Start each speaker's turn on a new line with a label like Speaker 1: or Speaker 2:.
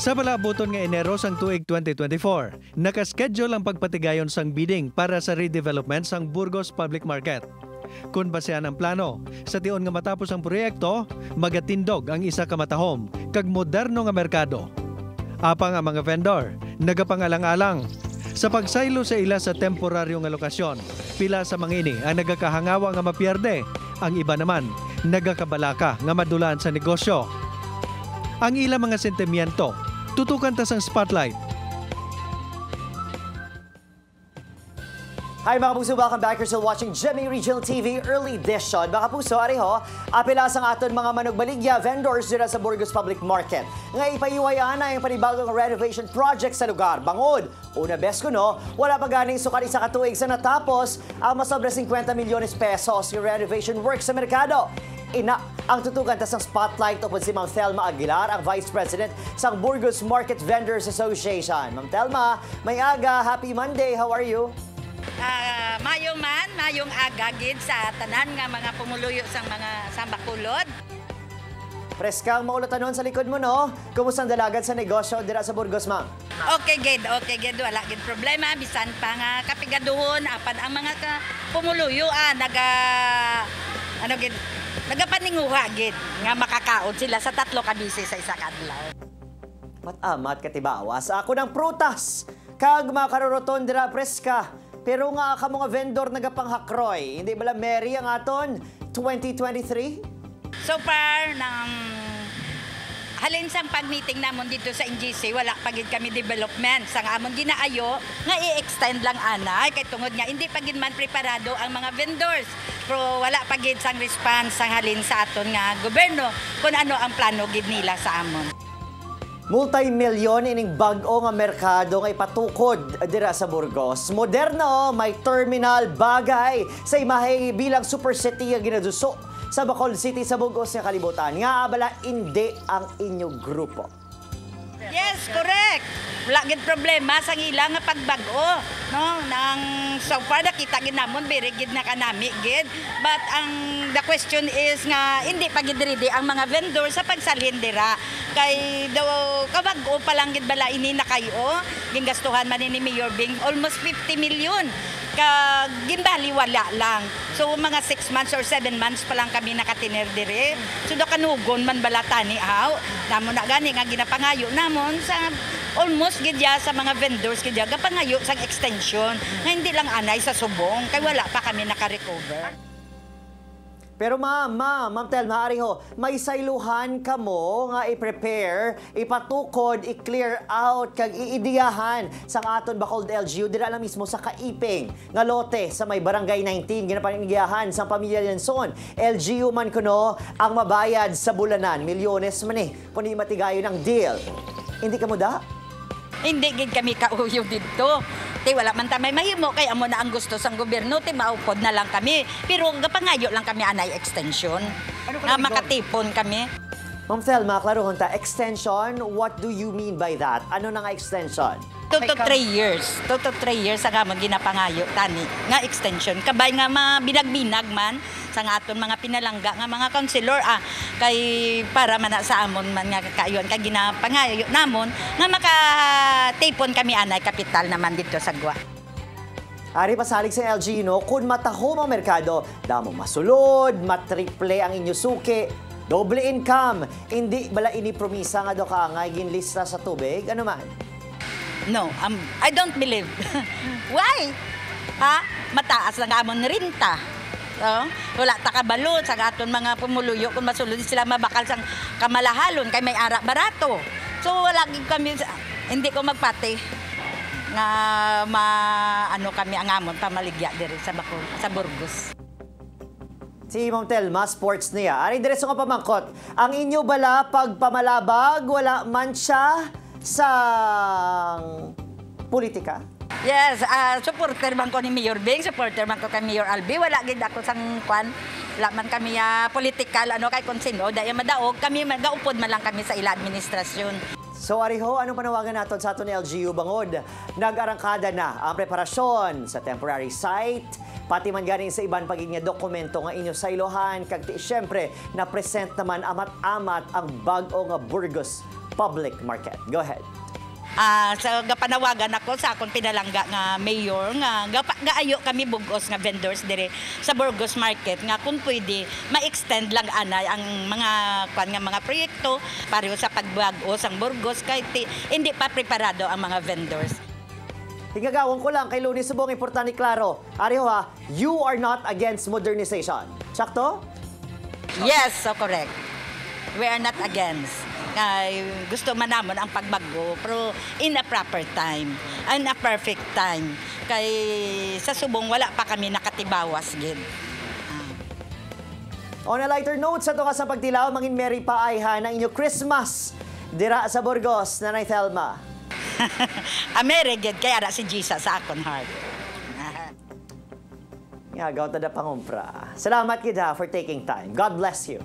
Speaker 1: Sa palabuton nga Enero sang tuig 2024, nakaschedule ang pagpatigayon sang bidding para sa redevelopment sang Burgos Public Market. Kung basehan ang plano, sa tion nga matapos ang proyekto, magatindog ang isa ka matahom kag moderno nga merkado. Apang ang mga vendor, nagapangalang-alang. Sa pagsaylo sa ila sa temporaryo nga lokasyon, pila sa mga ini ang nagakahangawa nga mapierde, ang iba naman nagakabalaka nga madulaan sa negosyo. Ang ilang mga sentimiento, tutukan ta sang spotlight.
Speaker 2: Hi mga puso, welcome back. You're still watching GMA Regional TV Early Edition. Mga puso, ariho, apela sang aton mga manugbaligya vendors dira sa Burgos Public Market. Nga ipaiwayan na yung panibagong renovation project sa lugar. Bangod, una best ko no, wala pa ganing sukat isa katuig sa natapos ang masobra 50 milyones pesos yung renovation work sa merkado. Ang tutukan tas ng spotlight upod si Ma'am Thelma Aguilar, ang Vice President sa Burgos Market Vendors Association. Ma'am Thelma, may aga, happy Monday, how are you?
Speaker 3: Mayong aga gid sa tanan nga mga pumuluyo sang mga sambakulod.
Speaker 2: Preskang maulatanon sa likod mo no. Kumusta ang dalagan sa negosyo dira sa Burgos, ma'am?
Speaker 3: Okay gid, wala gid problema bisan pa nga kapigaduhon apan ang mga pumuluyo nagapaninguha gid nga makakaon sila sa 3 ka bisi sa isa ka adlaw.
Speaker 2: Mat-amat katibawas ako ng prutas kag makaruroton dira preska. Pero nga ka mga vendor nagapanghakroy, hindi bala merry ang aton 2023?
Speaker 3: So far nang halin sang pag-meeting namon dito sa NGC, wala pagid kami development sang amon ginaayo nga i-extend lang anay kay tungod nga hindi pagid man preparado ang mga vendors. Pero wala pagid sang response sang halin sa aton nga gobyerno kung ano ang plano gid nila sa amon.
Speaker 2: Multi-milyon ining bag-o nga merkado nga ipatukod dira sa Burgos. Moderno, may terminal, bagay sa imahe bilang super city nga ginaduso sa Bacolod City sa Burgos nga kalibutan. Nga abala hindi ang inyong grupo.
Speaker 3: Yes, correct. Wala gid problema sang ilang nga pagbago, no? Nang so far nakita gid namon very gid na kanami gid. But the question is nga hindi pa gid ready ang mga vendor sa pagsalhin dira. Kay daw kabag-o pa lang gid bala ini na kayo. Gingastuhan man ni Mayor Bing almost 50 million. Kag ginbaliwala lang. So mga 6 months or 7 months pa lang kami nakatiner dire. So do kanugon man bala tani aw. Namo na gani nga ginapangayo namon sa almost gidya sa mga vendors gidya gapangayo sang extension nga hindi lang anay sa subong kay wala pa kami naka-recover.
Speaker 2: Pero Ma'am Thelma, ariho, may sayluhan ka mo nga i-prepare, ipatukod, i-clear out, kag iidiyahan sa aton Bacolod LGU, dira lang mismo sa Kaiping, nga lote sa may Barangay 19, ginapangigiyahan sa Pamilya Lenson. LGU man kuno ang mabayad sa bulanan, milyones man kung di matigayo ng deal. Hindi ka mo da?
Speaker 3: Hindi gid kami kauyo dito. Ti wala man ta may mahimo kay amo na ang gusto sang gobyerno ti maupod na lang kami. Pero gapangayo lang kami anay extension. Nga makatipon kami.
Speaker 2: Ma'am Thelma, klarohon ta, extension, what do you mean by that? Ano na nga extension?
Speaker 3: 2 to 3 years. 2 to 3 years ang amon ginapangayo tani nga extension. Kabay nga binag-binag man sa aton mga pinalangga nga mga councilor kay para man sa amon man nga kaayon kay ginapangayo namon nga makatipon kami anay kapital naman dito sa Gwa.
Speaker 2: Ari pasalig sa LG, no? Kung matahom ang merkado, damo masulod, matriple ang inyo suki, doble income, hindi bala ini-promisa nga do ka nga ginlista sa tubig, ano man?
Speaker 3: No, I don't believe. Why? Mataas lang amon renta. Wala ta kabalo sa aton mga pumuluyo kung masulod sila mabakal sang kamalahalon kay may ara barato. So wala kami hindi ko magpati nga kami ang amon pamaligya diri sa Burgos.
Speaker 2: Si Ma'am Thelma, sports niya. Ari diretso nga pamangkot. Ang inyo bala pagpamalabag, wala man siya sa politika?
Speaker 3: Yes, supporter man ko ni Mayor Bing, supporter man ko kay Mayor Albi. Wala gid ako sang kwan. Wala man kami political kay konsino. Daya madaog kami magaupod man lang kami sa ila administrasyon.
Speaker 2: So ariho, anong panawagan naton sa aton LGU Bangod? Nag-arangkada na ang preparasyon sa temporary site, pati man ganing sa iban pagiging dokumento nga inyo saylohan, kag syempre na present naman amat-amat ang bag-o nga Burgos Public Market. Go ahead.
Speaker 3: Sa gapanawagan ako sa akong pinalangga nga mayor nga gaayo kami bugos nga vendors dire sa Burgos Market nga kung pwede ma-extend lang anay ang mga proyekto pareho sa pagbag-o sang Burgos kahit hindi pa preparado ang mga vendors.
Speaker 2: Hingagawang ko lang kay Luni Subong, importante klaro. Ariho ha, you are not against modernization. Sakto?
Speaker 3: Yes, so correct. We are not against. Gusto man namon ang pagbago pero in a proper time, in a perfect time. Kay sa Subong wala pa kami nakatibawas gid.
Speaker 2: On a lighter note, sa tunga sa pagtilaw, mangin Merry pa ay ha ng inyo Christmas dira sa Burgos, Nanay Thelma.
Speaker 3: Amere gid kaya na si Jesus sa akon heart.
Speaker 2: Ngagaw tada pangumpra. Salamat gid ha for taking time. God bless you.